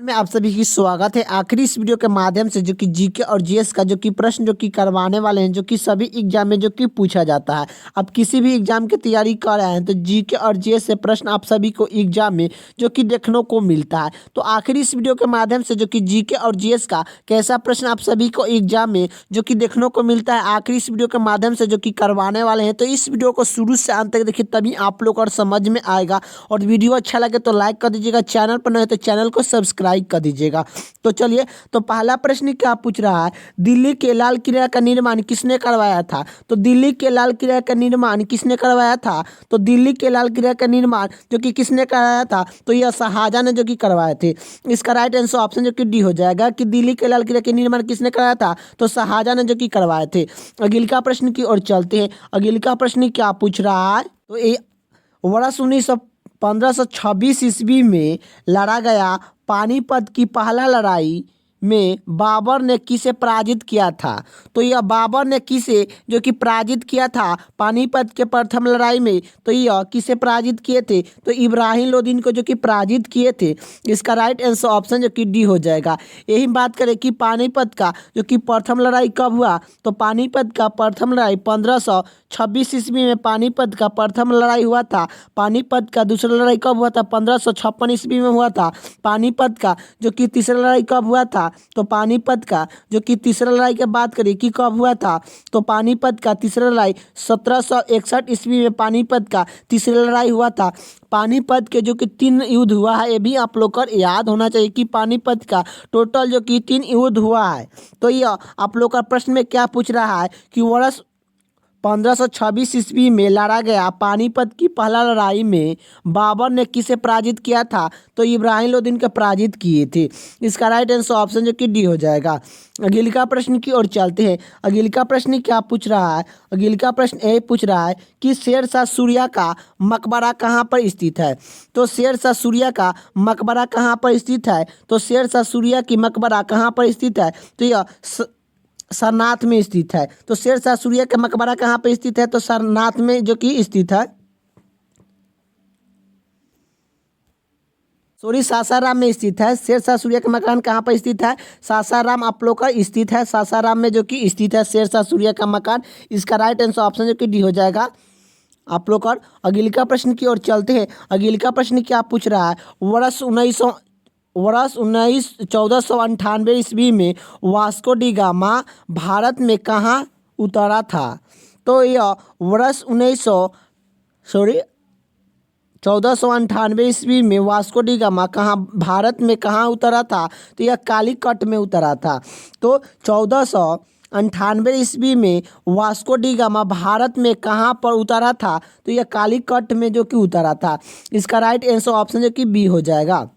में आप सभी की स्वागत है। आखिरी इस वीडियो के माध्यम से जो कि जीके और जीएस का जो कि प्रश्न जो कि करवाने वाले हैं, जो कि सभी एग्जाम में जो कि पूछा जाता है। आप किसी भी एग्जाम की तैयारी कर रहे हैं तो जीके और जीएस से प्रश्न आप सभी को एग्जाम में जो कि देखने को मिलता है। तो आखिरी इस वीडियो के माध्यम से जो कि जीके और जीएस का कैसा प्रश्न आप सभी को एग्जाम में जो कि देखने को मिलता है, आखिरी इस वीडियो के माध्यम से जो कि करवाने वाले हैं। तो इस वीडियो को शुरू से अंत तक देखिए, तभी आप लोग और समझ में आएगा। और वीडियो अच्छा लगे तो लाइक कर दीजिएगा, चैनल पर नए तो चैनल को सब्सक्राइब कर दीजिएगा। तो चलिए, तो पहला प्रश्न क्या पूछ रहा है, दिल्ली के लाल किले का निर्माण किसने करवाया था? तो दिल्ली के लाल किले का निर्माण किसने करवाया था? तो दिल्ली के लाल किले का निर्माण जो कि किसने कराया था? तो यह शाहजहां ने जो कि करवाए थे। इसका राइट आंसर ऑप्शन जो कि डी हो जाएगा कि दिल्ली के लाल किले के निर्माण किसने कराया था? तो शाहजहां ने जो कि करवाए थे। अगले का प्रश्न की ओर चलते हैं। अगले का प्रश्न क्या पूछ रहा है, तो ये वर्ष 1526 ईस्वी में लड़ा गया पानीपत की पहला लड़ाई में बाबर ने किसे पराजित किया था? तो यह बाबर ने किसे जो कि पराजित किया था पानीपत के प्रथम लड़ाई में? तो यह किसे पराजित किए थे? तो इब्राहिम लोदीन को जो कि पराजित किए थे। इसका राइट आंसर ऑप्शन जो कि डी हो जाएगा। यही बात करें कि पानीपत का जो कि प्रथम लड़ाई कब हुआ, तो पानीपत का प्रथम लड़ाई 1526 ईस्वी में पानीपत का प्रथम लड़ाई हुआ था। पानीपत का दूसरा लड़ाई कब हुआ था? 1556 ईस्वी में हुआ था। पानीपत का जो कि तीसरा लड़ाई कब हुआ था? तो पानीपत का जो कि तीसरा लड़ाई की बात करें कि कब हुआ था, तो पानीपत का तीसरा लड़ाई 1761 ईस्वी में पानीपत का तीसरा लड़ाई हुआ था। पानीपत के जो कि 3 युद्ध हुआ है, ये भी आप लोग को याद होना चाहिए कि पानीपत का टोटल जो कि 3 युद्ध हुआ है। तो यह आप लोग का प्रश्न में क्या पूछ रहा है कि वर्ष 1526 ईस्वी में लड़ा गया पानीपत की पहला लड़ाई में बाबर ने किसे पराजित किया था? तो इब्राहिम लोदीन को पराजित किए थे। इसका राइट आंसर ऑप्शन जो कि डी हो जाएगा। अगले का प्रश्न की ओर चलते हैं। अगले का प्रश्न क्या पूछ रहा है, अगले का प्रश्न ये पूछ रहा है कि शेरशाह सूर्या का मकबरा कहाँ पर स्थित है? तो शेरशाह सूर्या का मकबरा कहाँ पर स्थित है? तो शेरशाह सूर्या की मकबरा कहाँ पर स्थित है? तो यह सारनाथ में स्थित है। तो शेरशाह सूर्य का मकबरा कहाँ पर स्थित है? तो सारनाथ में जो कि स्थित है, सॉरी सासाराम में स्थित है। शेरशाह सूर्य का मकान कहाँ पर स्थित है? सासाराम आप लोग का स्थित है। सासाराम में जो कि स्थित है शेरशाह सूर्य का मकान। इसका राइट आंसर ऑप्शन जो कि डी हो जाएगा आप लोग का। अगले का प्रश्न की ओर चलते हैं। अगले का प्रश्न क्या पूछ रहा है, वर्ष 1498 ईस्वी में वास्को डी गामा भारत में कहाँ उतरा था? तो यह वर्ष 1498 ईस्वी में वास्को डी गामा कहाँ भारत में कहाँ उतरा था? तो यह कालीकट में उतरा था। तो 1498 ईस्वी में वास्को डी गामा भारत में कहाँ पर उतरा था? तो यह कालीकट में जो कि उतरा था। इसका राइट आंसर ऑप्शन जो कि बी हो जाएगा।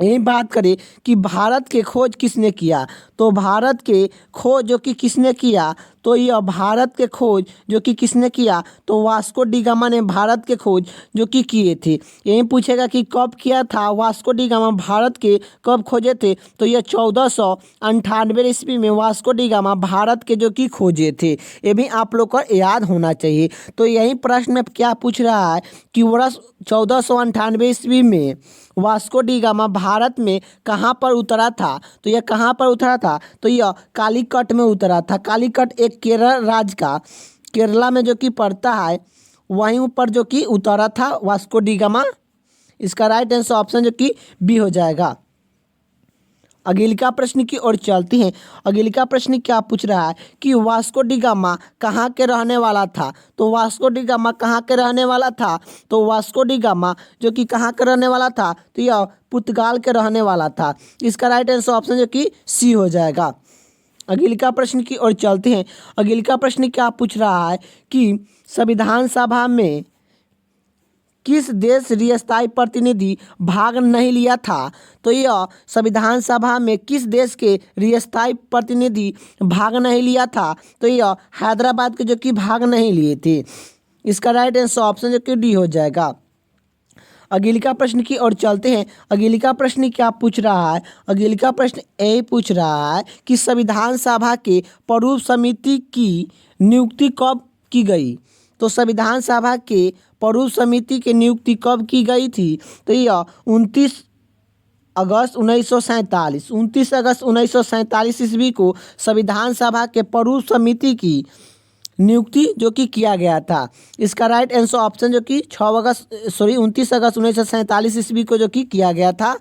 यही बात करें कि भारत के खोज किसने किया, तो भारत के खोज जो कि किसने किया, तो यह भारत के खोज जो कि किसने किया, तो वास्को डी गामा ने भारत के खोज जो कि किए थे। यही पूछेगा कि कब किया था वास्को डी गामा भारत के, कब खोजे थे? तो यह 1498 ईस्वी में वास्को डी गामा भारत के जो कि खोजे थे। ये भी आप लोग को याद होना चाहिए। तो यही प्रश्न में क्या पूछ रहा है कि वर्ष 1498 ईस्वी में वास्को डी गामा भारत में कहाँ पर उतरा था? तो यह कहाँ पर उतरा था? तो यह कालीकट में उतरा था। कालीकट एक केरल राज्य का, केरला में जो कि पड़ता है, वहीं पर जो कि उतरा था वास्को डी गामा। इसका राइट आंसर ऑप्शन जो कि बी हो जाएगा। अगले का प्रश्न की ओर चलते हैं। अगले का प्रश्न क्या पूछ रहा है कि वास्को डी गामा कहाँ के रहने वाला था? तो वास्को डी गामा कहाँ के रहने वाला था? तो वास्को डी गामा जो कि कहाँ के रहने वाला था? तो यह पुर्तगाल के रहने वाला था। इसका राइट आंसर ऑप्शन जो कि सी हो जाएगा। अगले का प्रश्न की ओर चलते हैं। अगले का प्रश्न क्या पूछ रहा है कि संविधान सभा में किस देश स्थायी प्रतिनिधि भाग नहीं लिया था? तो यह संविधान सभा में किस देश के स्थायी प्रतिनिधि भाग नहीं लिया था? तो यह हैदराबाद के जो कि भाग नहीं लिए थे। इसका राइट आंसर ऑप्शन जो कि डी हो जाएगा। अगले का प्रश्न की ओर चलते हैं। अगले का प्रश्न क्या पूछ रहा है, अगले का प्रश्न ये पूछ रहा है कि संविधान सभा के प्रारूप समिति की नियुक्ति कब की गई? तो संविधान सभा के प्रारूप समिति की नियुक्ति कब की गई थी? तो यह 29 अगस्त 1947 29 अगस्त 1947 ईस्वी को संविधान सभा के परूर समिति की नियुक्ति जो कि किया गया था। इसका राइट आंसर ऑप्शन जो कि 29 अगस्त 1947 ईस्वी को जो कि किया गया था।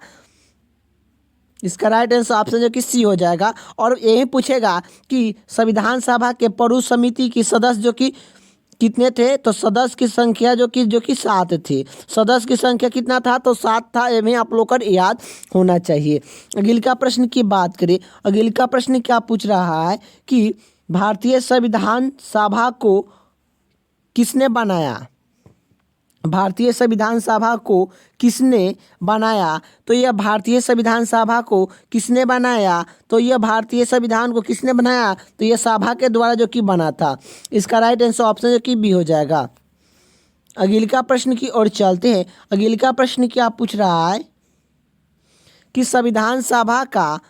इसका राइट आंसर ऑप्शन जो कि सी हो जाएगा। और यही पूछेगा कि संविधान सभा के परूर समिति की सदस्य जो कि कितने थे, तो सदस्य की संख्या जो कि 7 थी। सदस्य की संख्या कितना था, तो 7 था। ये भी आप लोग को याद होना चाहिए। अगले का प्रश्न की बात करें। अगले का प्रश्न क्या पूछ रहा है कि भारतीय संविधान सभा को किसने बनाया। भारतीय संविधान सभा को किसने बनाया, तो यह भारतीय संविधान सभा को किसने बनाया, तो यह भारतीय संविधान को किसने बनाया, तो यह सभा के द्वारा जो कि बना था। इसका राइट आंसर ऑप्शन जो कि बी हो जाएगा। अगले का प्रश्न की ओर चलते हैं। अगले का प्रश्न क्या पूछ रहा है कि संविधान सभा का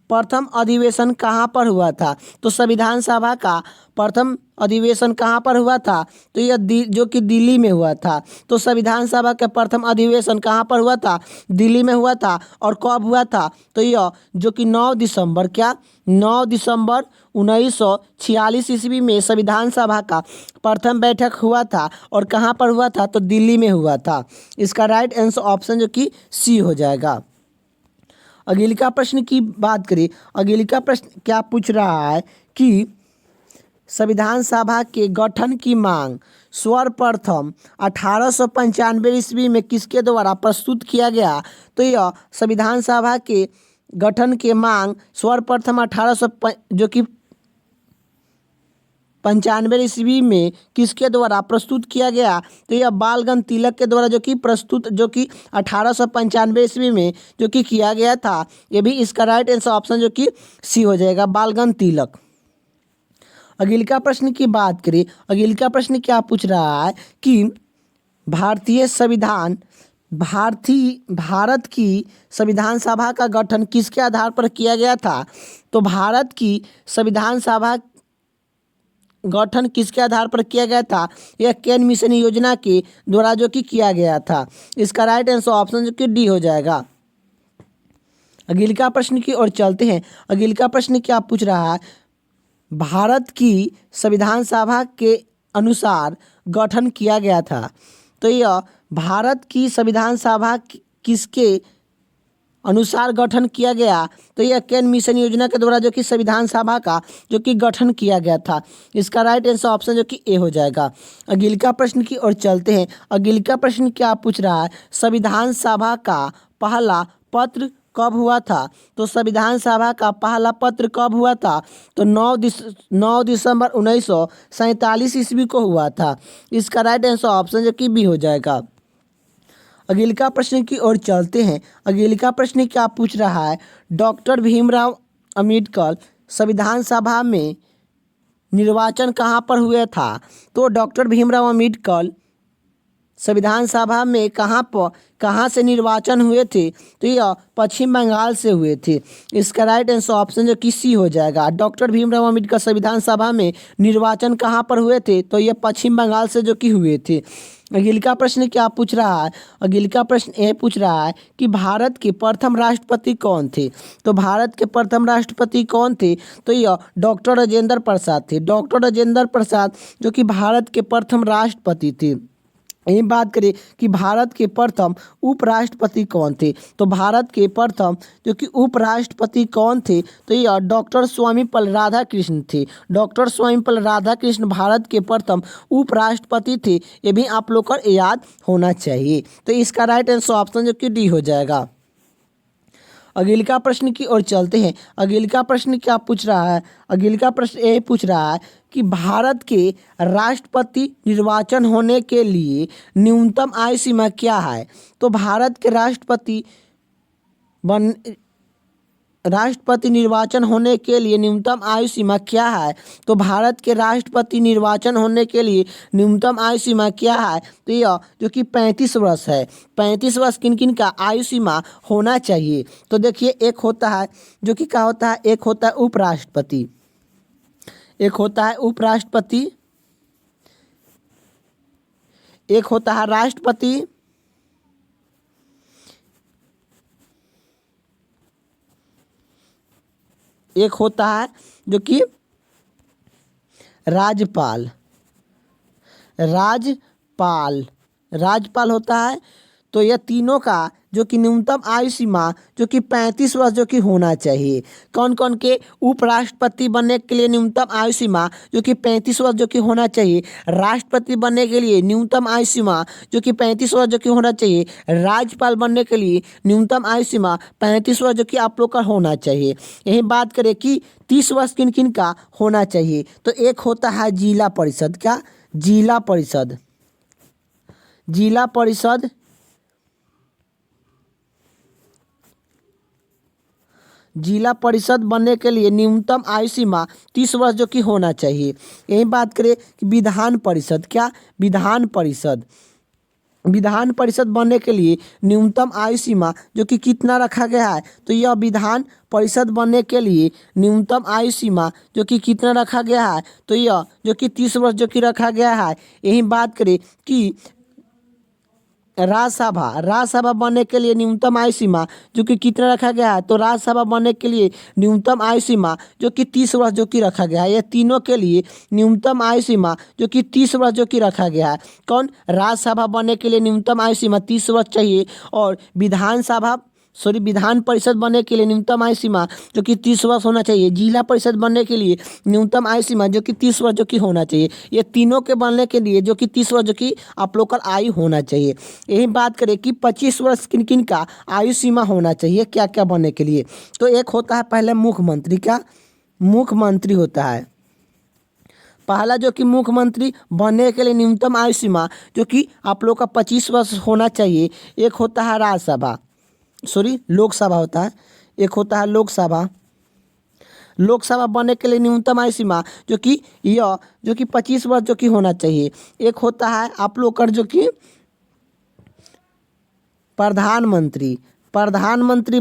प्रथम अधिवेशन कहाँ पर हुआ था। तो संविधान सभा का प्रथम अधिवेशन कहाँ पर हुआ था, तो यह जो कि दिल्ली में हुआ था। तो संविधान सभा का प्रथम अधिवेशन कहाँ पर हुआ था, दिल्ली में हुआ था। और कब हुआ था, तो यह जो कि 9 दिसंबर 1946 ईस्वी में संविधान सभा का प्रथम बैठक हुआ था। और कहाँ पर हुआ था, तो दिल्ली में हुआ था। इसका राइट आंसर ऑप्शन जो कि सी हो जाएगा। अगले का प्रश्न की बात करें। अगले का प्रश्न क्या पूछ रहा है कि संविधान सभा के गठन की मांग सर्वप्रथम 1895 ईस्वी में किसके द्वारा प्रस्तुत किया गया। तो यह संविधान सभा के गठन के मांग सर्वप्रथम 95 ईस्वी में किसके द्वारा प्रस्तुत किया गया, तो यह बालगंगा तिलक के द्वारा जो कि प्रस्तुत जो कि 1895 ईस्वी में जो कि किया गया था। ये भी इसका राइट आंसर ऑप्शन जो कि सी हो जाएगा, बालगंगा तिलक। अगले का प्रश्न की बात करें। अगले का प्रश्न क्या पूछ रहा है कि भारत की संविधान सभा का गठन किसके आधार पर किया गया था। तो भारत की संविधान सभा गठन किसके आधार पर किया गया था, यह केन मिशन योजना के द्वारा जो कि किया गया था। इसका राइट आंसर ऑप्शन जो कि डी हो जाएगा। अगले का प्रश्न की ओर चलते हैं। अगले का प्रश्न क्या पूछ रहा है, भारत की संविधान सभा के अनुसार गठन किया गया था। तो यह भारत की संविधान सभा किसके अनुसार गठन किया गया, तो यह केन मिशन योजना के द्वारा जो कि संविधान सभा का जो कि गठन किया गया था। इसका राइट आंसर ऑप्शन जो कि ए हो जाएगा। अगले का प्रश्न की ओर चलते हैं। अगले का प्रश्न क्या पूछ रहा है, संविधान सभा का पहला पत्र कब हुआ था। तो संविधान सभा का पहला पत्र कब हुआ था, तो 9 दिसंबर 1947 ईस्वी को हुआ था। इसका राइट आंसर ऑप्शन जो कि बी हो जाएगा। अगले का प्रश्न की ओर चलते हैं। अगले का प्रश्न क्या पूछ रहा है, डॉक्टर भीमराव अंबेडकर संविधान सभा में निर्वाचन कहाँ पर हुआ था। तो डॉक्टर भीमराव अंबेडकर संविधान सभा में कहाँ से निर्वाचन हुए थे, तो यह पश्चिम बंगाल से हुए थे। इसका राइट आंसर ऑप्शन जो कि सी हो जाएगा। डॉक्टर भीमराव अंबेडकर संविधान सभा में निर्वाचन कहाँ पर हुए थे, तो यह पश्चिम बंगाल से जो कि हुए थे। अगले का प्रश्न क्या पूछ रहा है, अगले का प्रश्न यह पूछ रहा है कि भारत के प्रथम राष्ट्रपति कौन थे। तो भारत के प्रथम राष्ट्रपति कौन थे, तो यह डॉक्टर राजेंद्र प्रसाद थे। डॉक्टर राजेंद्र प्रसाद जो कि भारत के प्रथम राष्ट्रपति थे। यही बात करें कि भारत के प्रथम उपराष्ट्रपति कौन थे। तो भारत के प्रथम जो कि उपराष्ट्रपति कौन थे, तो यह डॉक्टर सर्वपल्ली राधाकृष्णन थे। डॉक्टर सर्वपल्ली राधाकृष्णन भारत के प्रथम उपराष्ट्रपति थे। ये भी आप लोग को याद होना चाहिए। तो इसका राइट आंसर ऑप्शन जो कि डी हो जाएगा। अगले का प्रश्न की ओर चलते हैं। अगले का प्रश्न क्या पूछ रहा है, अगले का प्रश्न यही पूछ रहा है कि भारत के राष्ट्रपति निर्वाचन होने के लिए न्यूनतम आयु सीमा क्या है। तो भारत के राष्ट्रपति निर्वाचन होने के लिए न्यूनतम आयु सीमा क्या है। तो भारत के राष्ट्रपति निर्वाचन होने के लिए न्यूनतम आयु सीमा क्या है, तो यह जो कि 35 वर्ष है। 35 वर्ष किन किन का आयु सीमा होना चाहिए। तो देखिए, एक होता है जो कि क्या होता है, एक होता है उपराष्ट्रपति, एक होता है उपराष्ट्रपति, एक होता है राष्ट्रपति, एक होता है जो कि राज्यपाल, राज्यपाल राज्यपाल होता है। तो यह तीनों का जो कि न्यूनतम आयु सीमा जो कि 35 वर्ष जो कि होना चाहिए। कौन कौन के उपराष्ट्रपति बनने के लिए न्यूनतम आयु सीमा जो कि 35 वर्ष जो कि होना चाहिए। राष्ट्रपति बनने के लिए न्यूनतम आयु सीमा जो कि 35 वर्ष जो कि होना चाहिए। राज्यपाल बनने के लिए न्यूनतम आयु सीमा 35 वर्ष जो कि आप लोग का होना चाहिए। यही बात करें कि 30 वर्ष किन किन का होना चाहिए, तो एक होता है जिला परिषद। क्या? जिला परिषद। जिला परिषद जिला परिषद बनने के लिए न्यूनतम आयु सीमा 30 वर्ष जो कि होना चाहिए। यही बात करें कि विधान परिषद। क्या? विधान परिषद। विधान परिषद बनने के लिए न्यूनतम आयु सीमा जो कि कितना रखा गया है, तो यह विधान परिषद बनने के लिए न्यूनतम आयु सीमा जो कि कितना रखा गया है, तो यह जो कि 30 वर्ष जो कि रखा गया है। यही बात करें कि राज्यसभा बनने के लिए न्यूनतम आयु सीमा जो कि कितना रखा गया है, तो राज्यसभा बनने के लिए न्यूनतम आयु सीमा जो कि 30 वर्ष जो कि रखा गया है। ये तीनों के लिए न्यूनतम आयु सीमा जो कि 30 वर्ष जो कि रखा गया है। कौन? राज्यसभा बनने के लिए न्यूनतम आयु सीमा 30 वर्ष चाहिए, और विधान परिषद बनने के लिए न्यूनतम आयु सीमा जो कि 30 वर्ष होना चाहिए। जिला परिषद बनने के लिए न्यूनतम आयु सीमा जो कि 30 वर्ष जो कि होना चाहिए। ये तीनों के बनने के लिए जो कि 30 वर्ष जो कि आप लोग का आयु होना चाहिए। यही बात करें कि 25 वर्ष किन किन का आयु सीमा होना चाहिए क्या क्या बनने के लिए, तो एक होता है पहले मुख्यमंत्री। क्या? मुख्यमंत्री होता है पहला जो कि मुख्यमंत्री बनने के लिए न्यूनतम आयु सीमा जो कि आप लोग का 25 वर्ष होना चाहिए। एक होता है लोकसभा होता है। एक होता है लोकसभा बनने के लिए न्यूनतम आयु सीमा जो कि 25 वर्ष जो कि होना चाहिए। एक होता है आप लोग का जो कि प्रधानमंत्री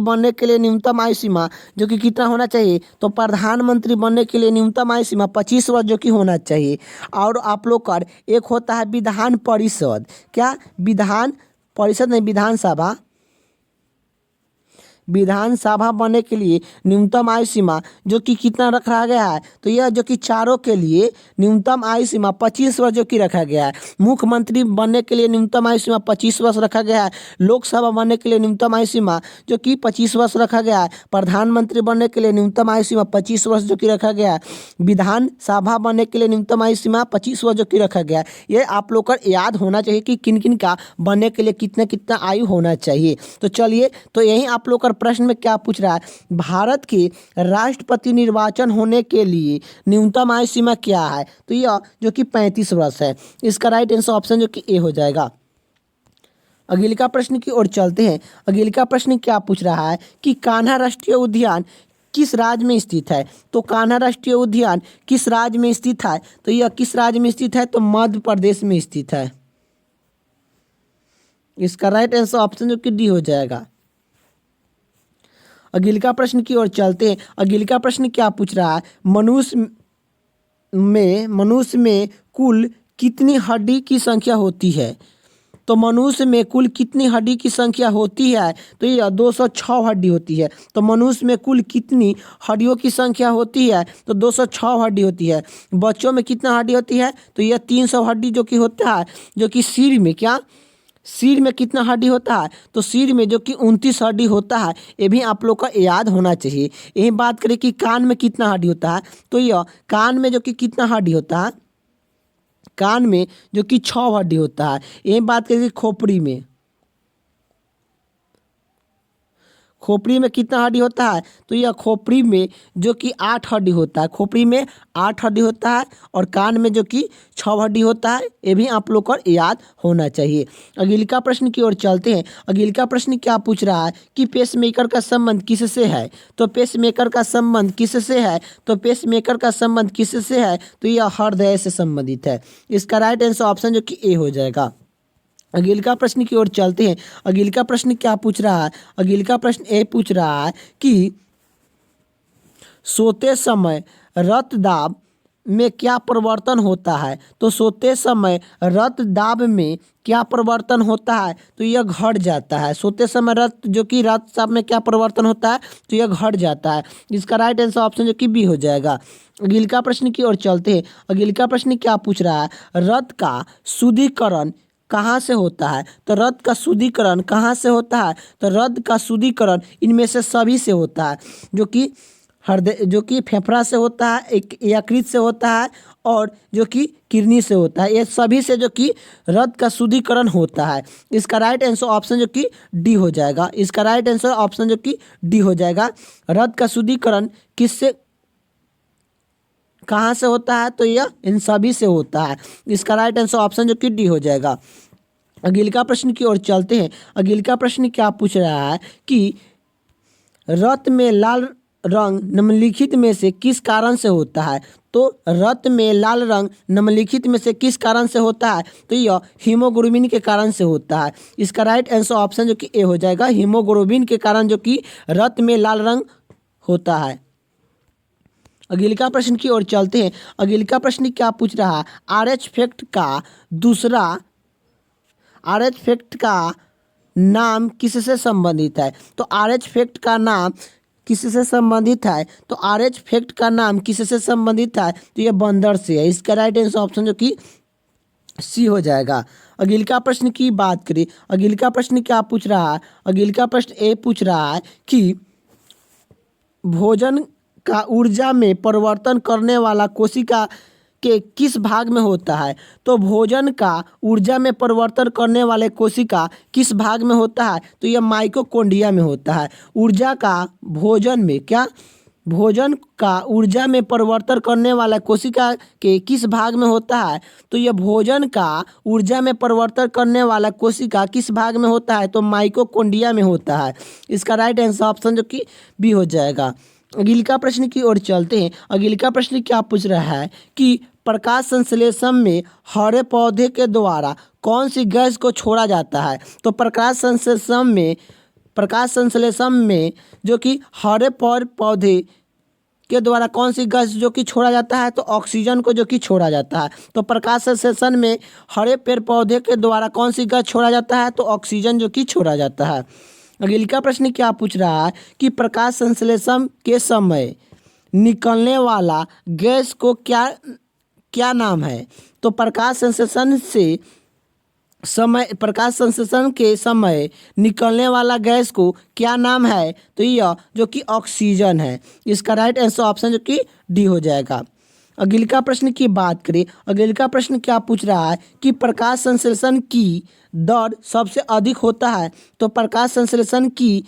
बनने के लिए न्यूनतम आयु सीमा जो कि कितना होना चाहिए, तो प्रधानमंत्री बनने के लिए न्यूनतम आयु सीमा 25 वर्ष जो कि होना चाहिए। और आप लोग का एक होता है विधान परिषद। क्या? विधान परिषद नहीं, विधानसभा बनने के लिए न्यूनतम आयु सीमा जो कि कितना रखा गया है, तो यह जो कि चारों के लिए न्यूनतम आयु सीमा 25 वर्ष जो कि रखा गया है। मुख्यमंत्री बनने के लिए न्यूनतम आयु सीमा 25 वर्ष रखा गया है। लोकसभा बनने के लिए न्यूनतम आयु सीमा जो कि 25 वर्ष रखा गया है। प्रधानमंत्री बनने के लिए न्यूनतम आयु सीमा 25 वर्ष जो कि रखा गया है। विधानसभा बनने के लिए न्यूनतम आयु सीमा 25 वर्ष जो कि रखा गया है। ये आप लोग का याद होना चाहिए कि किन किन का बनने के लिए कितना कितना आयु होना चाहिए। तो चलिए, तो यही आप लोग का प्रश्न में क्या पूछ रहा है, भारत के राष्ट्रपति निर्वाचन होने के लिए न्यूनतम आयु सीमा क्या है, तो यह जो कि 35 वर्ष है। इसका राइट आंसर ऑप्शन जो कि ए हो जाएगा। अगले का प्रश्न की ओर चलते हैं। अगले का प्रश्न क्या पूछ रहा है कि कान्हा राष्ट्रीय उद्यान किस राज्य में स्थित है, तो कान्हा राष्ट्रीय उद्यान किस राज्य में स्थित है, तो यह किस राज्य में स्थित है, तो मध्य प्रदेश में स्थित है। इसका राइट आंसर ऑप्शन जो कि डी हो जाएगा। अगले का प्रश्न की ओर चलते हैं। अगले का प्रश्न क्या पूछ रहा है, मनुष्य में कुल कितनी हड्डी की संख्या होती है, तो मनुष्य में कुल कितनी हड्डी की संख्या होती है, तो यह 206 हड्डी होती है। तो मनुष्य में कुल कितनी हड्डियों की संख्या होती है, तो 206 हड्डी होती है। बच्चों में कितना हड्डी होती है, तो यह 300 हड्डी जो कि होता है, जो कि सिर में सिर में कितना हड्डी होता है, तो सिर में जो कि 29 हड्डी होता है। ये भी आप लोग का याद होना चाहिए। यही बात करें कि कान में कितना हड्डी होता है, तो यह कान में जो कि कितना हड्डी होता है, कान में जो कि 6 हड्डी होता है। यही बात करें कि खोपड़ी में कितना हड्डी होता है, तो यह खोपड़ी में जो कि 8 हड्डी होता है। खोपड़ी में 8 हड्डी होता है और कान में जो कि 6 हड्डी होता है। ये भी आप लोग को याद होना चाहिए। अगले का प्रश्न की ओर चलते हैं। अगले का प्रश्न क्या पूछ रहा है कि पेसमेकर का संबंध किससे है, तो पेसमेकर का संबंध किससे है, तो पेसमेकर का संबंध किससे है, तो यह हृदय से संबंधित है। इसका राइट आंसर ऑप्शन जो कि ए हो जाएगा। अगले का प्रश्न की ओर चलते हैं। अगले का प्रश्न क्या पूछ रहा है, अगले का प्रश्न ये पूछ रहा है कि सोते समय रक्तदाब में क्या परिवर्तन होता है? तो सोते समय रक्तदाब में क्या परिवर्तन होता है? तो यह घट जाता है। सोते समय रक्तचाप में क्या परिवर्तन होता है? तो यह घट जाता है। इसका राइट आंसर ऑप्शन जो कि बी हो जाएगा। अगला प्रश्न की ओर चलते हैं। अगला प्रश्न क्या पूछ रहा है? रक्त का शुद्धिकरण कहाँ से होता है? तो रक्त का शुद्धिकरण कहाँ से होता है? तो रक्त का शुद्धिकरण इनमें से सभी से होता है, जो कि फेफड़ा से होता है, एक यकृत से होता है और जो कि किडनी से होता है। ये सभी से जो कि रक्त का शुद्धिकरण होता है। इसका राइट आंसर ऑप्शन जो कि डी हो जाएगा। इसका राइट आंसर ऑप्शन जो कि डी हो जाएगा। रक्त का शुद्धिकरण किससे कहाँ से होता है? तो यह इन सभी से होता है। इसका राइट आंसर ऑप्शन जो कि डी हो जाएगा। अगला प्रश्न की ओर चलते हैं। अगला प्रश्न क्या पूछ रहा है कि रक्त में लाल रंग निम्नलिखित में से किस कारण से होता है? तो रक्त में लाल रंग निम्नलिखित में से किस कारण से होता है? तो यह हीमोग्लोबिन के कारण से होता है। इसका राइट आंसर ऑप्शन जो कि ए हो जाएगा। हीमोग्लोबिन के कारण जो कि रक्त में लाल रंग होता है। अगला प्रश्न की ओर चलते हैं। अगला प्रश्न क्या पूछ रहा है? RH फैक्ट का नाम किससे संबंधित है? तो RH फैक्ट का नाम किससे संबंधित है? तो RH फैक्ट का नाम किससे संबंधित है? तो ये बंदर से है। इसका राइट आंसर ऑप्शन जो कि सी हो जाएगा। अगला प्रश्न की बात करें। अगला प्रश्न क्या पूछ रहा है? अगला प्रश्न ए पूछ रहा है कि भोजन का ऊर्जा में परिवर्तन करने वाला कोशिका के किस भाग में होता है? तो भोजन का ऊर्जा में परिवर्तन करने वाले कोशिका किस भाग में होता है? तो यह माइटोकॉन्ड्रिया में होता है। भोजन का ऊर्जा में परिवर्तन करने वाला कोशिका के किस भाग में होता है? तो यह भोजन का ऊर्जा में परिवर्तन करने वाला कोशिका किस भाग में होता है? तो माइटोकॉन्ड्रिया में होता है। इसका राइट आंसर ऑप्शन जो कि बी हो जाएगा। अगला प्रश्न की ओर चलते हैं। अगला प्रश्न क्या पूछ रहा है कि प्रकाश संश्लेषण में हरे पौधे के द्वारा कौन सी गैस को छोड़ा जाता है? तो प्रकाश संश्लेषण में जो कि हरे पौधे के द्वारा कौन सी गैस जो कि छोड़ा जाता है? तो ऑक्सीजन को जो कि छोड़ा जाता है। तो प्रकाश संश्लेषण में हरे पेड़ पौधे के द्वारा कौन सी गैस छोड़ा जाता है? तो ऑक्सीजन जो कि छोड़ा जाता है। अगला प्रश्न क्या पूछ रहा है कि प्रकाश संश्लेषण के समय निकलने वाला गैस को क्या नाम है? तो प्रकाश संश्लेषण के समय निकलने वाला गैस को क्या नाम है? तो यह जो कि ऑक्सीजन है। इसका राइट आंसर ऑप्शन जो कि डी हो जाएगा। अगला प्रश्न की बात करें। अगला प्रश्न क्या पूछ रहा है कि प्रकाश संश्लेषण की दर सबसे अधिक होता है? तो प्रकाश संश्लेषण की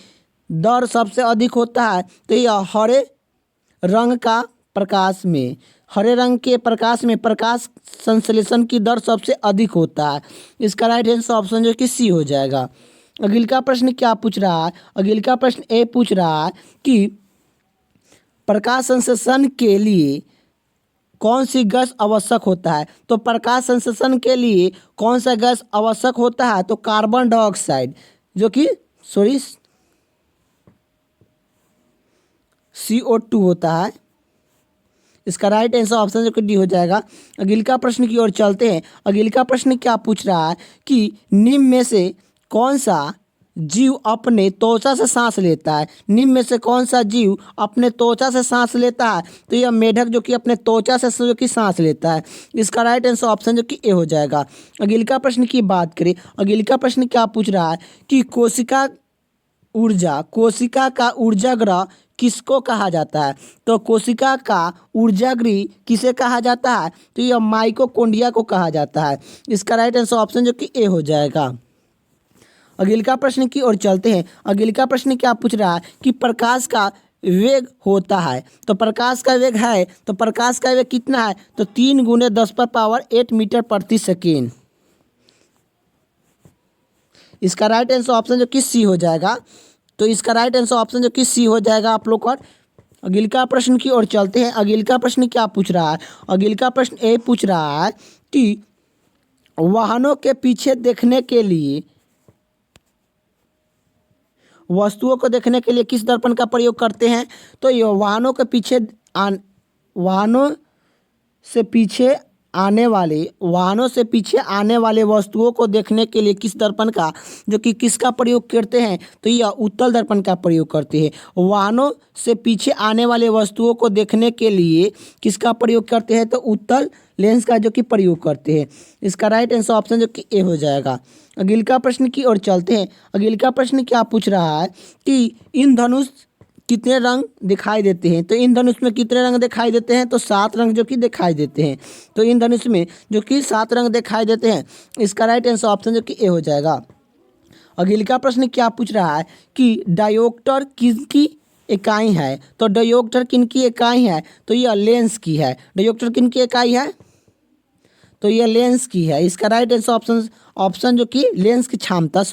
दर सबसे अधिक होता है तो यह हरे रंग के प्रकाश में प्रकाश संश्लेषण की दर सबसे अधिक होता है। इसका राइट आंसर ऑप्शन जो कि सी हो जाएगा। अगला प्रश्न क्या पूछ रहा है? अगला प्रश्न ए पूछ रहा है कि प्रकाश संश्लेषण के लिए कौन सी गैस आवश्यक होता है? तो प्रकाश संश्लेषण के लिए कौन सा गैस आवश्यक होता है? तो कार्बन डाइऑक्साइड जो कि CO2 होता है। इसका राइट आंसर ऑप्शन जो कि डी हो जाएगा। अगला प्रश्न की ओर चलते हैं। अगला प्रश्न क्या पूछ रहा है कि निम्न में से कौन सा जीव अपने त्वचा से सांस लेता है? निम्न में से कौन सा जीव अपने त्वचा से सांस लेता है? तो यह मेढक जो कि अपने त्वचा से जो कि सांस लेता है। इसका राइट आंसर ऑप्शन जो कि ए हो जाएगा। अगला प्रश्न की बात करें। अगला प्रश्न क्या पूछ रहा है कि कोशिका का ऊर्जागृह किसको कहा जाता है? तो कोशिका का ऊर्जागृह किसे कहा जाता है? तो यह माइटोकॉन्ड्रिया को कहा जाता है। इसका राइट आंसर ऑप्शन जो कि ए हो जाएगा। अगला प्रश्न की ओर चलते हैं। अगला प्रश्न क्या पूछ रहा है कि प्रकाश का वेग होता है? तो प्रकाश का वेग है, तो प्रकाश का वेग कितना है? तो 3 × 10⁸ मीटर प्रति सेकेंड। इसका राइट आंसर ऑप्शन जो कि सी हो जाएगा। तो इसका राइट आंसर ऑप्शन जो कि सी हो जाएगा आप लोग का। अगला प्रश्न की ओर चलते हैं। अगला प्रश्न क्या पूछ रहा है? अगला प्रश्न ए पूछ रहा है कि वाहनों के पीछे देखने के लिए वस्तुओं को देखने के लिए किस दर्पण का प्रयोग करते हैं? तो ये वाहनों से पीछे आने वाले वाहनों से पीछे आने वाले वस्तुओं को देखने के लिए किस दर्पण का जो कि किसका प्रयोग करते हैं, तो यह उत्तल दर्पण का प्रयोग करते हैं। वाहनों से पीछे आने वाले वस्तुओं को देखने के लिए किसका प्रयोग करते हैं, तो उत्तल लेंस का जो कि प्रयोग करते हैं। इसका राइट आंसर ऑप्शन जो कि ए हो जाएगा। अगला प्रश्न की ओर चलते हैं। अगला प्रश्न क्या पूछ रहा है कि इंद्रधनुष कितने रंग दिखाई देते हैं, तो इंद्रधनुष में कितने रंग दिखाई देते हैं, तो 7 रंग जो कि दिखाई देते हैं। तो इंद्रधनुष में जो कि 7 रंग दिखाई देते हैं। इसका राइट आंसर ऑप्शन जो कि ए हो जाएगा। अगला प्रश्न क्या पूछ रहा है कि डायोप्टर किसकी इकाई है, तो डायोप्टर किनकी इकाई है, तो यह लेंस की है। डायोप्टर किनकी इकाई है, तो यह लेंस की है। इसका राइट आंसर ऑप्शन जो कि लेंस की क्षमता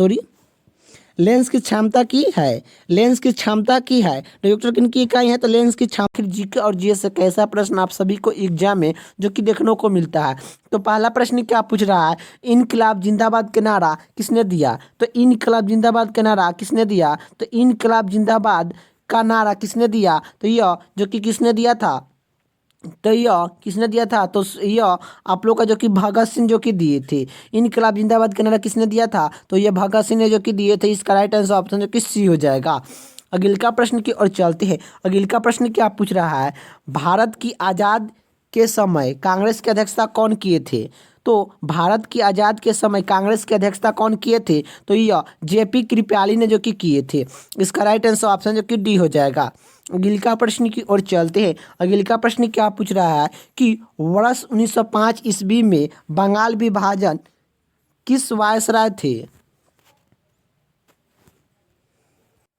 लेंस की क्षमता की है। लेंस की क्षमता की है। डायोप्टर किनकी इकाई है, तो लेंस की क्षमता। फिर जीके और जीएस से कैसा प्रश्न आप सभी को एग्जाम में जो कि देखने को मिलता है। तो पहला प्रश्न क्या पूछ रहा है, इनकलाब जिंदाबाद का नारा किसने दिया, तो इनकलाब जिंदाबाद का नारा किसने दिया, तो इनकलाब जिंदाबाद का नारा किसने दिया, तो यह जो कि किसने दिया था, तो यह किसने दिया था, तो यह आप लोग का जो कि भगत सिंह जो कि दिए थे। इनकलाब जिंदाबाद का नारा किसने दिया था, तो यह भगत सिंह ने जो कि दिए थे। इसका राइट आंसर ऑप्शन जो कि सी हो जाएगा। अगला प्रश्न की ओर चलते हैं। अगला प्रश्न क्या पूछ रहा है, भारत की आज़ाद के समय कांग्रेस की अध्यक्षता कौन किए थे, तो भारत की आज़ाद के समय कांग्रेस की अध्यक्षता कौन किए थे, तो यह जेपी कृपलानी ने जो कि किए थे। इसका राइट आंसर ऑप्शन जो कि डी हो जाएगा। अगला प्रश्न की ओर चलते हैं। अगला प्रश्न क्या पूछ रहा है कि वर्ष 1905 ईस्वी में बंगाल विभाजन किस वायसराय थे,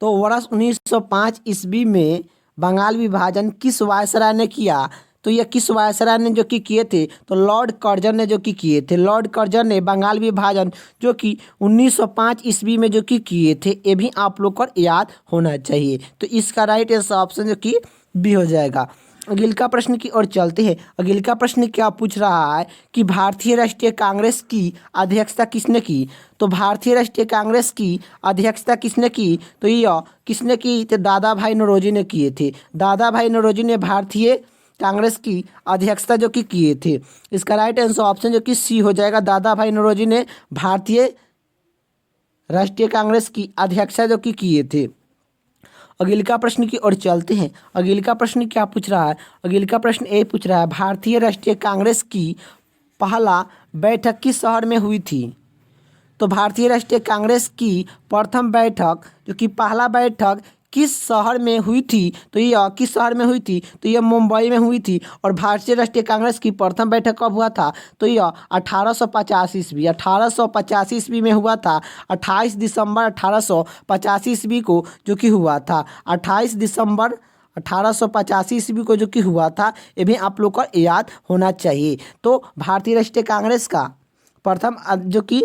तो वर्ष 1905 ईस्वी में बंगाल विभाजन किस वायसराय ने किया, तो यह किस वायसराय ने जो कि किए थे, तो लॉर्ड कर्जन ने जो कि किए थे। लॉर्ड कर्जन ने बंगाल विभाजन जो कि 1905 ईस्वी में जो कि किए थे। ये भी आप लोग को याद होना चाहिए। तो इसका राइट आंसर ऑप्शन जो कि बी हो जाएगा। अगला प्रश्न की ओर चलते हैं। अगला प्रश्न क्या पूछ रहा है कि भारतीय राष्ट्रीय कांग्रेस की अध्यक्षता किसने की, तो भारतीय राष्ट्रीय कांग्रेस की अध्यक्षता किसने की, तो यह किसने की, तो दादा भाई नौरोजी ने किए थे। दादा भाई नौरोजी ने भारतीय कांग्रेस की अध्यक्षता जो कि किए थे। इसका राइट आंसर ऑप्शन जो कि सी हो जाएगा। दादा भाई नौरोजी ने भारतीय राष्ट्रीय कांग्रेस की अध्यक्षता जो कि किए थे। अगला प्रश्न की ओर चलते हैं। अगला प्रश्न क्या पूछ रहा है, अगला प्रश्न ए पूछ रहा है, भारतीय राष्ट्रीय कांग्रेस की पहला बैठक किस शहर में हुई थी, तो भारतीय राष्ट्रीय कांग्रेस की प्रथम बैठक जो कि पहला बैठक किस शहर में हुई थी, तो यह किस शहर में हुई थी, तो यह मुंबई में हुई थी। और भारतीय राष्ट्रीय कांग्रेस की प्रथम बैठक कब हुआ था, तो यह 1850 ईस्वी में हुआ था। 28 दिसंबर 1885 ईस्वी को जो कि हुआ था। 28 दिसंबर 1885 ईस्वी को जो कि हुआ था। ये भी आप लोग को याद होना चाहिए। तो भारतीय राष्ट्रीय कांग्रेस का प्रथम जो कि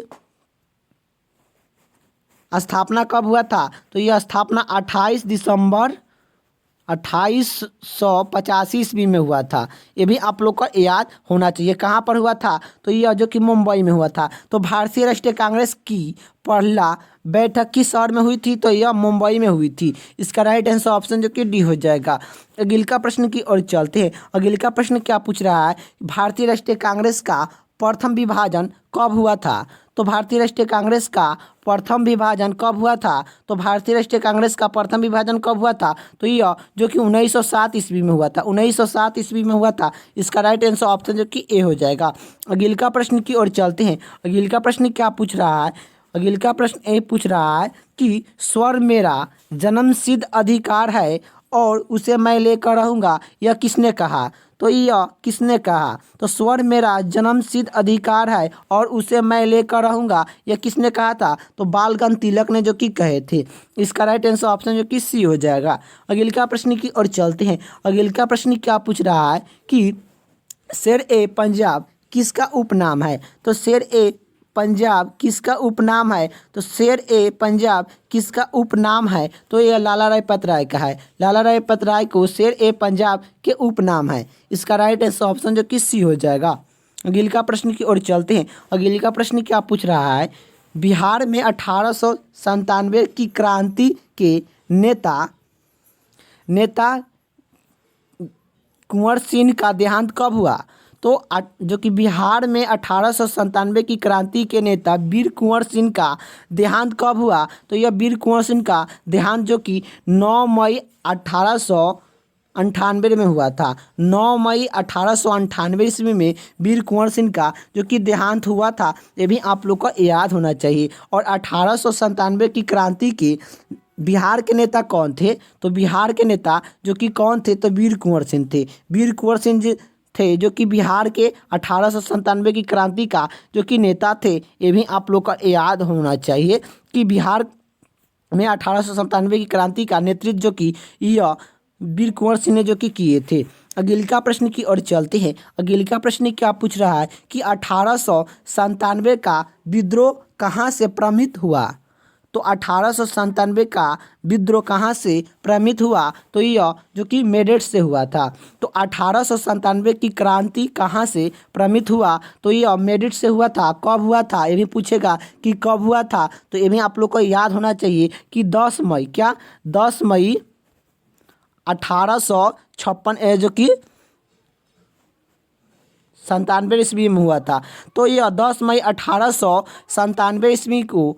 स्थापना कब हुआ था, तो यह स्थापना 28 दिसंबर 1885 ईस्वी में हुआ था। ये भी आप लोग को याद होना चाहिए। कहाँ पर हुआ था, तो यह जो कि मुंबई में हुआ था। तो भारतीय राष्ट्रीय कांग्रेस की पहला बैठक किस शहर में हुई थी, तो यह मुंबई में हुई थी। इसका राइट आंसर ऑप्शन जो कि डी हो जाएगा। अगला प्रश्न की ओर चलते हैं। अगला प्रश्न क्या पूछ रहा है, भारतीय राष्ट्रीय कांग्रेस का प्रथम विभाजन कब हुआ था, तो भारतीय राष्ट्रीय कांग्रेस का प्रथम विभाजन कब हुआ था, तो भारतीय राष्ट्रीय कांग्रेस का प्रथम विभाजन कब हुआ था, तो यह जो कि 1907 ईस्वी में हुआ था। 1907 ईस्वी में हुआ था। इसका राइट आंसर ऑप्शन जो कि ए हो जाएगा। अगला प्रश्न की ओर चलते हैं। अगला प्रश्न क्या पूछ रहा है, अगला प्रश्न ए पूछ रहा है कि स्वर मेरा जन्मसिद्ध अधिकार है और उसे मैं लेकर रहूँगा, यह किसने कहा, तो यह किसने कहा, तो स्वर मेरा जन्मसिद्ध अधिकार है और उसे मैं लेकर रहूँगा, यह किसने कहा था, तो बाल गंगाधर तिलक ने जो कि कहे थे। इसका राइट आंसर ऑप्शन जो कि सी हो जाएगा। अगला प्रश्न की ओर चलते हैं। अगला प्रश्न क्या पूछ रहा है कि शेर ए पंजाब किसका उपनाम है, तो शेर ए पंजाब किसका उपनाम है, तो शेर ए पंजाब किसका उपनाम है, तो यह लाला लाजपत राय का है। लाला लाजपत राय को शेर ए पंजाब के उपनाम है। इसका राइट आंसर ऑप्शन जो कि सी हो जाएगा। अगला प्रश्न की ओर चलते हैं। अगला प्रश्न क्या पूछ रहा है, बिहार में 1897 की क्रांति के नेता कुंवर सिंह का देहांत कब हुआ, तो जो कि बिहार में 1897 की क्रांति के नेता वीर कुंवर सिंह का देहांत कब हुआ? तो यह वीर कुंवर सिंह का देहांत जो कि 9 मई 1898 में हुआ था। 9 मई 1898 ईस्वी में वीर कुंवर सिंह का जो कि देहांत हुआ था, ये भी आप लोग को याद होना चाहिए। और 1897 की क्रांति के बिहार के नेता कौन थे? तो बिहार के नेता जो कि कौन थे? तो वीर कुंवर सिंह थे। वीर कुंवर सिंह जी थे जो कि बिहार के 1897 की क्रांति का जो कि नेता थे, ये भी आप लोग का याद होना चाहिए कि बिहार में 1897 की क्रांति का नेतृत्व जो कि यह वीर कुंवर सिंह ने जो कि किए थे। अगला प्रश्न की ओर चलते हैं। अगला प्रश्न क्या पूछ रहा है कि 1897 का विद्रोह कहाँ से प्रमित हुआ? तो 1897 का विद्रोह कहाँ से प्रमित हुआ? तो यह जो कि मेरठ से हुआ था। तो 1897 की क्रांति कहाँ से प्रमित हुआ? तो यह मेरठ से हुआ था। कब हुआ था ये भी पूछेगा कि कब हुआ था, तो ये भी आप लोग को याद होना चाहिए कि 10 मई 1856 जो कि 97 ईस्वी में हुआ था। तो यह 10 मई 1897 ईस्वी को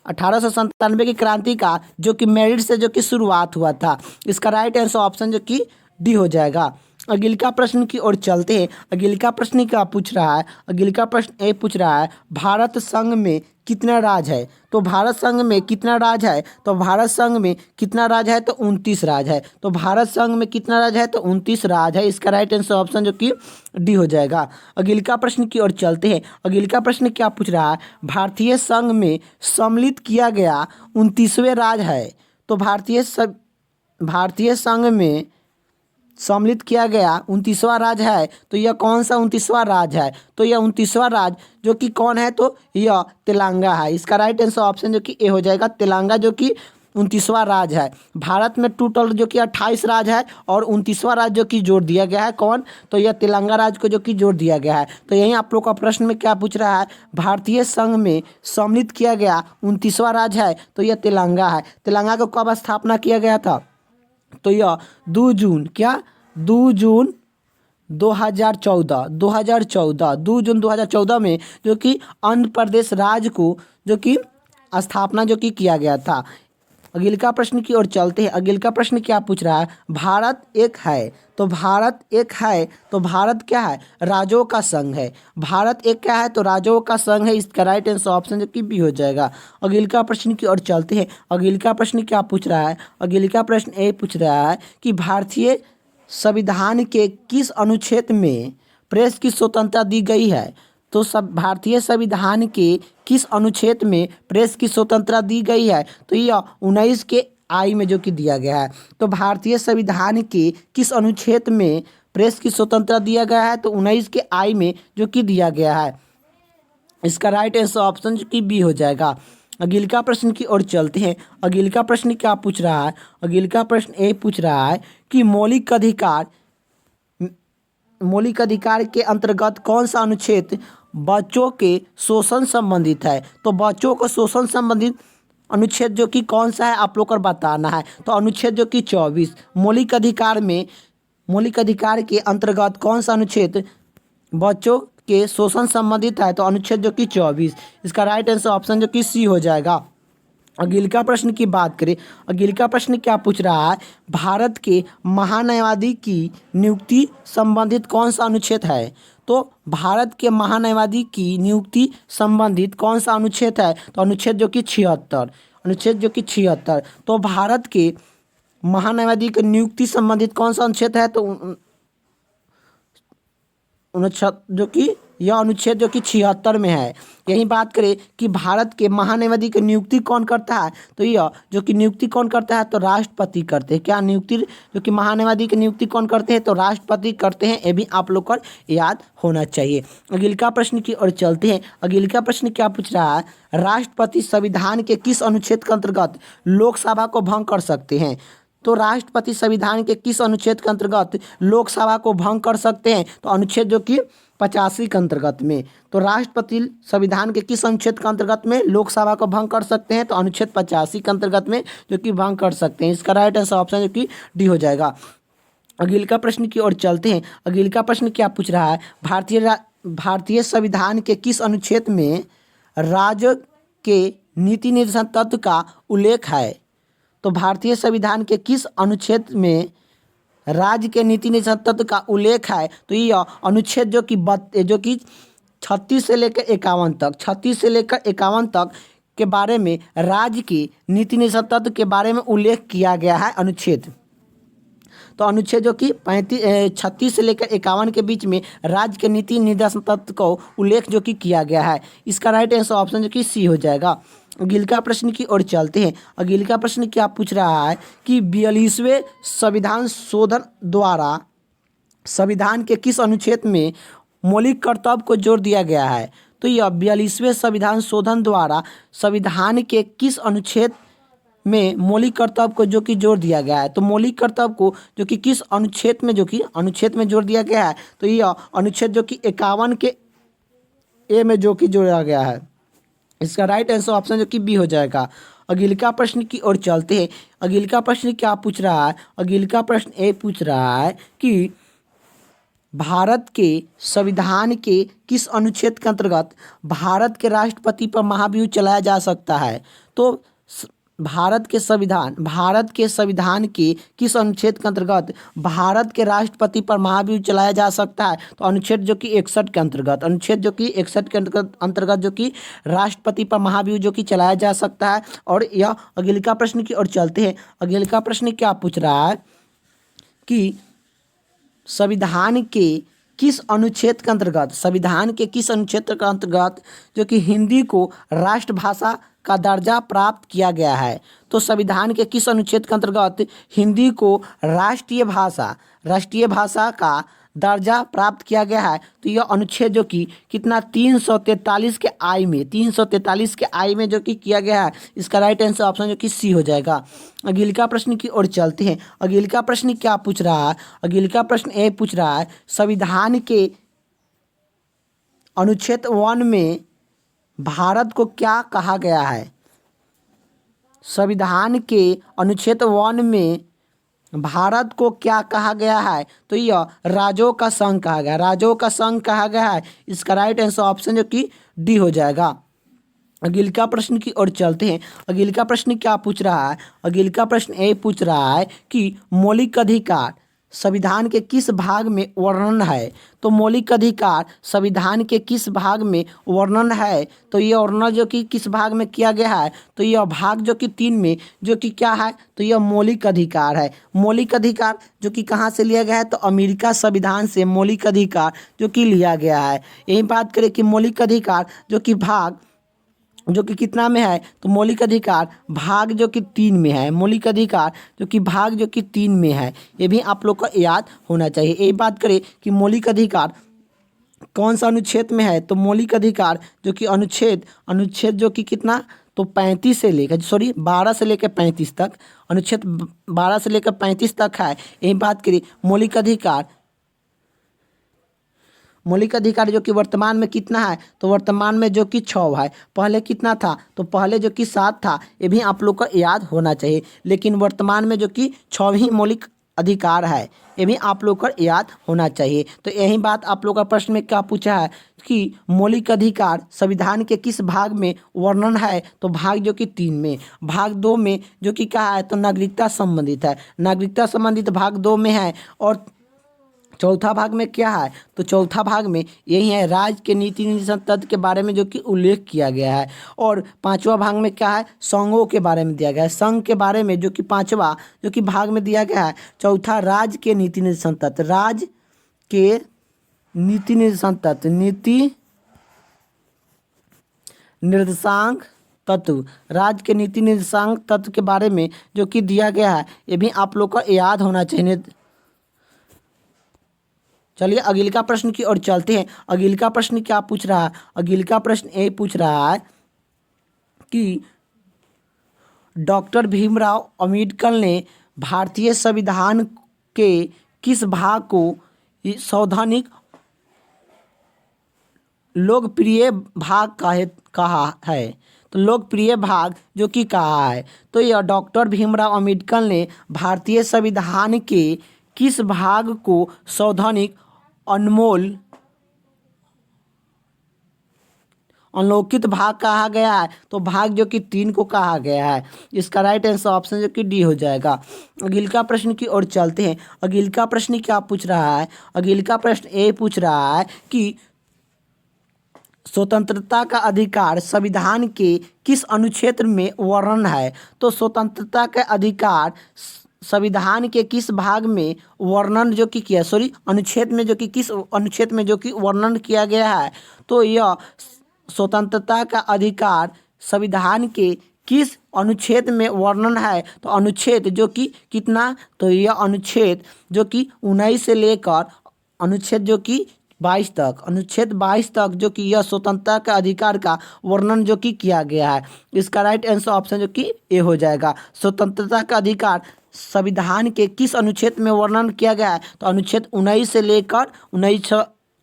1897 की क्रांति का जो कि मेरिट से जो कि शुरुआत हुआ था। इसका राइट आंसर ऑप्शन जो कि डी हो जाएगा। अगला प्रश्न की ओर चलते हैं। अगला प्रश्न क्या पूछ रहा है? अगला प्रश्न ये पूछ रहा है भारत संघ में कितना राज्य है? तो भारत संघ में कितना राज्य है? तो भारत संघ में कितना राज्य है? तो 29 राज्य है। तो भारत संघ में कितना राज्य है? तो 29 राज्य है। इसका राइट आंसर ऑप्शन जो कि डी हो जाएगा। अगला प्रश्न की ओर चलते हैं। अगला प्रश्न क्या पूछ रहा है? भारतीय संघ में सम्मिलित किया गया 29वें राज्य है। तो भारतीय संघ में सम्मिलित किया गया 29वां राज्य है। तो यह कौन सा 29वां राज्य है? तो यह 29वां राज्य जो कि कौन है? तो यह तेलंगाना है। इसका राइट आंसर ऑप्शन जो कि ए हो जाएगा। तेलंगाना जो कि 29वां राज्य है। भारत में टोटल जो कि 28 राज्य है और 29वां राज्य जो कि जोड़ दिया गया है। कौन? तो यह तेलंगाना राज्य को जो कि जोड़ दिया गया है। तो यही आप लोग का प्रश्न में क्या पूछ रहा है? भारतीय संघ में सम्मिलित किया गया 29वां राज्य है। तो यह तेलंगाना है। तेलंगाना को कब स्थापना किया गया था? तो यह 2 जून 2014 2 जून 2014 में जो कि आंध्र प्रदेश राज्य को जो कि स्थापना जो कि किया गया था। अगला प्रश्न की ओर चलते हैं। अगला प्रश्न क्या पूछ रहा है? भारत एक है। तो भारत एक है तो भारत क्या है? राज्यों का संघ है। भारत एक क्या है? तो राज्यों का संघ है। इसका राइट आंसर ऑप्शन जो कि बी हो जाएगा। अगला प्रश्न की ओर चलते हैं। अगला प्रश्न क्या पूछ रहा है? अगला प्रश्न ये पूछ रहा है कि भारतीय संविधान के किस अनुच्छेद में प्रेस की स्वतंत्रता दी गई है? तो सब भारतीय संविधान के किस अनुच्छेद में प्रेस की स्वतंत्रता दी गई है? तो यह 19 के आई में जो कि दिया गया है। तो भारतीय संविधान के किस अनुच्छेद में प्रेस की स्वतंत्रता दिया गया है? तो 19 के आई में जो कि दिया गया है। इसका राइट आंसर ऑप्शन जो कि बी हो जाएगा। अगला प्रश्न की ओर चलते हैं। अगला प्रश्न क्या पूछ रहा है? अगला प्रश्न ये पूछ रहा है कि मौलिक अधिकार के अंतर्गत कौन सा अनुच्छेद बच्चों के शोषण संबंधित है? तो बच्चों को शोषण संबंधित अनुच्छेद जो कि कौन सा है आप लोग को बताना है। तो अनुच्छेद जो कि 24 मौलिक अधिकार के अंतर्गत कौन सा अनुच्छेद बच्चों के शोषण संबंधित है? तो अनुच्छेद जो कि 24। इसका राइट आंसर ऑप्शन जो कि सी हो जाएगा। अगला प्रश्न की बात करें। अगला प्रश्न क्या पूछ रहा है? भारत के महान्यायवादी की नियुक्ति संबंधित कौन सा अनुच्छेद है? तो भारत के महान्यायवादी की नियुक्ति संबंधित कौन सा अनुच्छेद है? तो अनुच्छेद जो कि 76। तो भारत के महान्यायवादी की नियुक्ति संबंधित कौन सा अनुच्छेद है? तो अनुच्छेद जो कि यह अनुच्छेद जो कि 76 में है। यही बात करें कि भारत के महान्यायवादी की नियुक्ति कौन करता है? तो यह जो कि नियुक्ति कौन करता है? तो राष्ट्रपति करते हैं। क्या नियुक्ति जो कि महान्यायवादी की नियुक्ति कौन करते हैं? तो राष्ट्रपति करते हैं। ये भी आप लोग को याद होना चाहिए। अगला प्रश्न की ओर चलते हैं। अगला प्रश्न क्या पूछ रहा है? राष्ट्रपति संविधान के किस अनुच्छेद के अंतर्गत लोकसभा को भंग कर सकते हैं? तो राष्ट्रपति संविधान के किस अनुच्छेद के अंतर्गत लोकसभा को भंग कर सकते हैं? तो अनुच्छेद जो कि 85 के अंतर्गत में। तो राष्ट्रपति संविधान के किस अनुच्छेद के अंतर्गत में लोकसभा को भंग कर सकते हैं? तो अनुच्छेद 85 के अंतर्गत में जो कि भंग कर सकते हैं। इसका राइट आंसर ऑप्शन जो कि डी हो जाएगा। अगले का प्रश्न की ओर चलते हैं। अगले का प्रश्न क्या पूछ रहा है, भारतीय संविधान के किस अनुच्छेद में राज्य के नीति निर्देशन तत्व का उल्लेख है। तो भारतीय संविधान के किस अनुच्छेद में राज्य के नीति निर्देशन तत्व का उल्लेख है। तो ये अनुच्छेद जो कि 36 से लेकर 51 तक, 36 से लेकर 51 तक के बारे में राज्य की नीति निर्देशन तत्व के बारे में उल्लेख किया गया है अनुच्छेद। तो अनुच्छेद जो कि 36 से लेकर 51 के बीच में राज्य के नीति निर्देशन तत्व को उल्लेख जो कि किया गया है। इसका राइट आंसर ऑप्शन जो कि सी हो जाएगा। अगले का प्रश्न की ओर चलते हैं। अगले का प्रश्न क्या पूछ रहा है कि 42वें संविधान शोधन द्वारा संविधान के किस अनुच्छेद में मौलिक कर्तव्य को जोड़ दिया गया है। तो यह 42वें संविधान शोधन द्वारा संविधान के किस अनुच्छेद में मौलिक कर्तव्य को जो कि जोड़ दिया गया है। तो मौलिक कर्तव्य को जो कि किस अनुच्छेद में जोड़ दिया गया है। तो यह अनुच्छेद जो कि 51 के ए में जो कि जोड़ा गया है। इसका राइट आंसर ऑप्शन जो कि बी हो जाएगा। अगले का प्रश्न की ओर चलते हैं। अगले का प्रश्न क्या पूछ रहा है, अगले का प्रश्न ए पूछ रहा है कि भारत के संविधान के किस अनुच्छेद के अंतर्गत भारत के राष्ट्रपति पर महाभियोग चलाया जा सकता है। तो भारत के संविधान के किस अनुच्छेद के अंतर्गत भारत के राष्ट्रपति पर महाभियोग चलाया जा सकता है। तो अनुच्छेद जो कि 61 के अंतर्गत, जो कि राष्ट्रपति पर महाभियोग जो कि चलाया जा सकता है। और यह अगले का प्रश्न की ओर चलते हैं। अगले का प्रश्न क्या पूछ रहा है कि संविधान के किस अनुच्छेद के अंतर्गत जो कि हिंदी को राष्ट्रभाषा का दर्जा प्राप्त किया गया है। तो संविधान के किस अनुच्छेद के अंतर्गत हिंदी को राष्ट्रीय भाषा का दर्जा प्राप्त किया गया है। तो यह अनुच्छेद जो कि कितना 343 के आई में जो कि किया गया है। इसका राइट आंसर ऑप्शन जो कि सी हो जाएगा। अगले का प्रश्न की ओर चलते हैं। अगले का प्रश्न क्या पूछ रहा है, अगले का प्रश्न ए पूछ रहा है संविधान के अनुच्छेद 1 में भारत को क्या कहा गया है। संविधान के अनुच्छेद 1 में भारत को क्या कहा गया है। तो यह राज्यों का संघ कहा गया है। इसका राइट आंसर ऑप्शन जो कि डी हो जाएगा। अगले का प्रश्न की ओर चलते हैं। अगले का प्रश्न क्या पूछ रहा है, अगले का प्रश्न ए पूछ रहा है कि मौलिक अधिकार संविधान के किस भाग में वर्णन है। तो मौलिक अधिकार संविधान के किस भाग में वर्णन है। तो ये वर्णन जो कि किस भाग में किया गया है। तो यह भाग जो कि 3 में जो कि क्या है। तो यह मौलिक अधिकार है। मौलिक अधिकार जो कि कहाँ से लिया गया है। तो अमेरिका संविधान से मौलिक अधिकार जो कि लिया गया है। यही बात करें कि मौलिक अधिकार जो कि भाग जो कि कितना में है। तो मौलिक अधिकार भाग जो कि 3 में है। मौलिक अधिकार जो कि भाग जो कि 3 में है। ये भी आप लोग को याद होना चाहिए। यही बात करें कि मौलिक अधिकार कौन सा अनुच्छेद में है। तो मौलिक अधिकार जो कि अनुच्छेद जो कि कितना तो 12 से लेकर 35 तक, अनुच्छेद 12 से लेकर 35 तक है। यही बात करें मौलिक अधिकार जो कि वर्तमान में कितना है। तो वर्तमान में जो कि 6 है। पहले कितना था। तो पहले जो कि 7 था। ये भी आप लोग को याद होना चाहिए। लेकिन वर्तमान में जो कि 6 ही मौलिक अधिकार है। ये भी आप लोग को याद होना चाहिए। तो यही बात आप लोग का प्रश्न में क्या पूछा है कि मौलिक अधिकार संविधान के किस भाग में वर्णन है। तो भाग जो कि 3 में। भाग 2 में जो कि क्या है। तो नागरिकता संबंधित है। नागरिकता संबंधित भाग 2 में है। और चौथा भाग में क्या है। तो चौथा भाग में यही है राज्य के नीति निर्देशन तत्व के बारे में जो कि उल्लेख किया गया है। और 5वां भाग में क्या है। संघों के बारे में दिया गया है। संघ के बारे में जो कि 5वां जो कि भाग में दिया गया है। चौथा राज्य के नीति निर्देशन तत्व, राज्य के नीति निर्देशांक तत्व, राज्य के नीति निर्देशांक तत्व के बारे में जो कि दिया गया है। ये भी आप लोग को याद होना चाहिए। चलिए अगले का प्रश्न की ओर चलते हैं। अगले का प्रश्न क्या पूछ रहा है। अगले का प्रश्न ए पूछ रहा है कि डॉक्टर भीमराव अंबेडकर ने भारतीय संविधान के किस भाग को सैद्धांतिक लोकप्रिय भाग कहा है। तो लोकप्रिय भाग जो कि कहा है। तो यह डॉक्टर भीमराव अंबेडकर ने भारतीय संविधान के किस भाग को सौधानिक अनमोल अनलोकित भाग कहा गया है? तो भाग जो कि 3 को कहा गया है। इसका राइट आंसर ऑप्शन जो कि डी हो जाएगा। अगले का प्रश्न की ओर चलते हैं। अगले का प्रश्न क्या पूछ रहा है? अगले का प्रश्न ये पूछ रहा है कि स्वतंत्रता का अधिकार संविधान के किस अनुच्छेद में वर्णन है? तो स्वतंत्रता का अधिकार संविधान के किस भाग में वर्णन जो कि किया, सॉरी अनुच्छेद में, जो कि किस अनुच्छेद में जो कि वर्णन किया गया है? तो यह स्वतंत्रता का अधिकार संविधान के किस अनुच्छेद में वर्णन है? तो अनुच्छेद जो कि कितना, तो यह अनुच्छेद जो कि 19 से लेकर अनुच्छेद जो कि 22 तक, अनुच्छेद 22 तक जो कि यह स्वतंत्रता के अधिकार का वर्णन जो कि किया गया है। इसका राइट आंसर ऑप्शन जो कि ए हो जाएगा। स्वतंत्रता का अधिकार संविधान के किस अनुच्छेद में वर्णन किया गया है? तो अनुच्छेद 19 से लेकर 19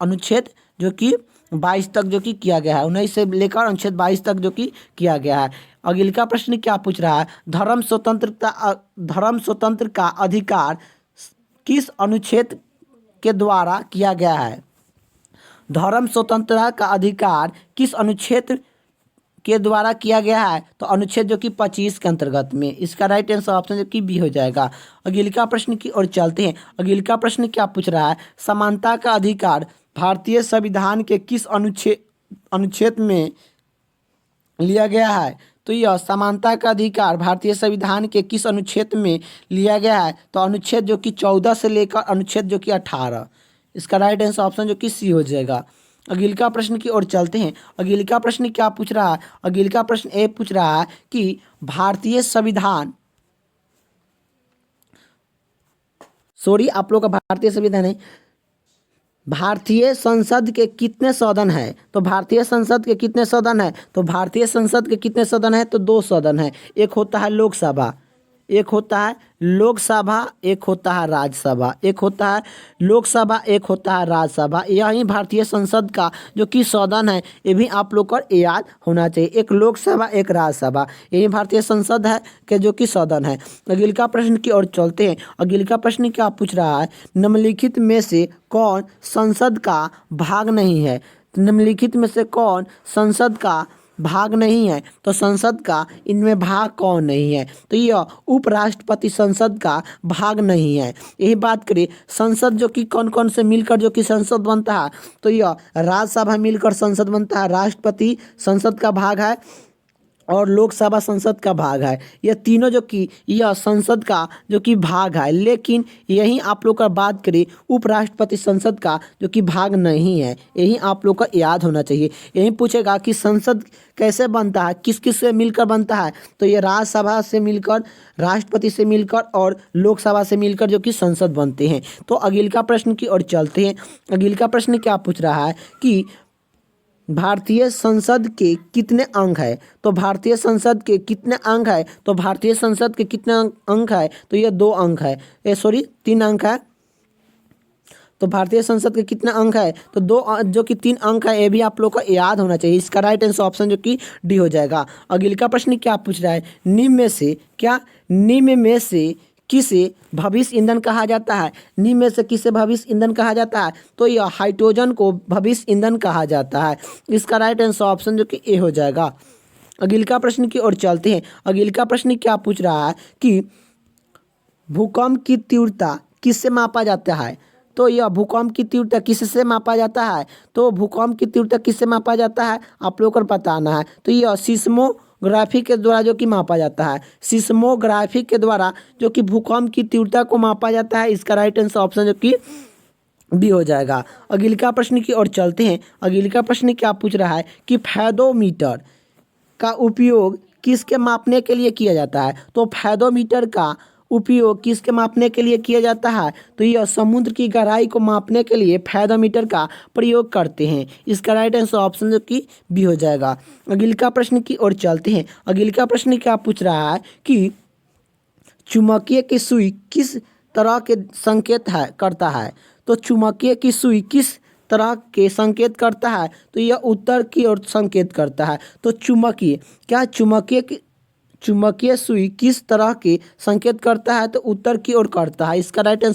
अनुच्छेद जो कि 22 तक जो कि किया गया है, 19 से लेकर अनुच्छेद 22 तक जो कि किया गया है। अगले का प्रश्न क्या पूछ रहा है? धर्म स्वतंत्र का अधिकार किस अनुच्छेद के द्वारा किया गया है? धर्म स्वतंत्रता का अधिकार किस अनुच्छेद के द्वारा किया गया है? तो अनुच्छेद जो कि 25 के अंतर्गत में। इसका राइट आंसर ऑप्शन जो कि बी हो जाएगा। अगले का प्रश्न की ओर चलते हैं। अगले का प्रश्न क्या पूछ रहा है? समानता का अधिकार भारतीय संविधान के किस अनुच्छेद में लिया गया है? तो यह समानता का अधिकार भारतीय संविधान के किस अनुच्छेद में लिया गया है? तो अनुच्छेद जो कि 14 से लेकर अनुच्छेद जो कि 18। इसका राइट आंसर ऑप्शन जो कि सी हो जाएगा। अगले का प्रश्न की ओर चलते हैं। अगले का प्रश्न क्या पूछ रहा है? अगले का प्रश्न ये पूछ रहा है कि भारतीय संविधान, सॉरी आप लोग का भारतीय संविधान है, भारतीय संसद के कितने सदन है? तो भारतीय संसद के कितने सदन है? तो भारतीय संसद के कितने सदन है? तो 2 सदन है। एक होता है लोकसभा, एक होता है लोकसभा, एक होता है राज्यसभा। एक होता है लोकसभा, एक होता है राज्यसभा। यही भारतीय संसद का जो कि सदन है, ये भी आप लोग को याद होना चाहिए। एक लोकसभा, एक राज्यसभा, यही भारतीय संसद है के जो कि सदन है। अगले का प्रश्न की ओर चलते हैं। अगले का प्रश्न क्या पूछ रहा है? निम्नलिखित में से कौन संसद का भाग नहीं है? निम्नलिखित में से कौन संसद का भाग नहीं है? तो संसद का इनमें भाग कौन नहीं है? तो यह उपराष्ट्रपति संसद का भाग नहीं है। यही बात करें संसद जो कि कौन कौन से मिलकर जो कि संसद बनता है, तो यह राज्यसभा मिलकर संसद बनता है, राष्ट्रपति संसद का भाग है, और लोकसभा संसद का भाग है। यह तीनों जो कि यह संसद का जो कि भाग है। लेकिन यही आप लोग का बात करें उपराष्ट्रपति संसद का जो कि भाग नहीं है। यही आप लोग का याद होना चाहिए। यही पूछेगा कि संसद कैसे बनता है, किस किस से मिलकर बनता है? तो ये राज्यसभा से मिलकर, राष्ट्रपति से मिलकर और लोकसभा से मिलकर जो कि संसद बनते हैं। तो अगले का प्रश्न की ओर चलते हैं। अगले का प्रश्न क्या पूछ रहा है कि भारतीय संसद के कितने अंग है? तो भारतीय संसद के कितने अंग है? तो भारतीय संसद के कितने अंग है? तो ये 2 अंग है, सॉरी 3 अंक है। तो भारतीय संसद के कितने अंक है? तो 2 जो कि 3 अंक है। ये भी आप लोग को याद होना चाहिए। इसका राइट आंसर ऑप्शन जो कि डी हो जाएगा। अगले का प्रश्न क्या पूछ रहा है? निम्न में से किसे भविष्य ईंधन कहा जाता है? निम्न में से किसे भविष्य ईंधन कहा जाता है? तो यह हाइड्रोजन को भविष्य ईंधन कहा जाता है। इसका राइट आंसर ऑप्शन जो कि ए हो जाएगा। अगले का प्रश्न की ओर चलते हैं। अगले का प्रश्न क्या पूछ रहा है कि भूकंप की तीव्रता किससे मापा जाता है? तो यह भूकंप की तीव्रता किससे मापा जाता है? तो भूकंप की तीव्रता किससे मापा जाता है आप लोगों को बताना है। तो यह सिस्मोग्राफी के द्वारा जो कि मापा जाता है। सिस्मोग्राफी के द्वारा जो कि भूकंप की तीव्रता को मापा जाता है। इसका राइट आंसर ऑप्शन जो कि बी हो जाएगा। अगले का प्रश्न की ओर चलते हैं। अगले का प्रश्न क्या पूछ रहा है कि फेदोमीटर का उपयोग किसके मापने के लिए किया जाता है? तो फेदोमीटर का उपयोग किसके मापने के लिए किया जाता है? तो यह समुद्र की गहराई को मापने के लिए फेदोमीटर का प्रयोग करते हैं। इसका राइट आंसर ऑप्शन जो कि बी हो जाएगा। अगले का प्रश्न की ओर चलते हैं। अगले का प्रश्न क्या पूछ रहा है कि चुंबकीय की सुई किस तरह के संकेत करता है? तो चुंबकीय की सुई किस तरह के संकेत करता है? तो यह उत्तर की ओर संकेत करता है। तो चुंबकीय सुई किस तरह के संकेत करता है? तो उत्तर की ओर करता है। इसका राइट आंसर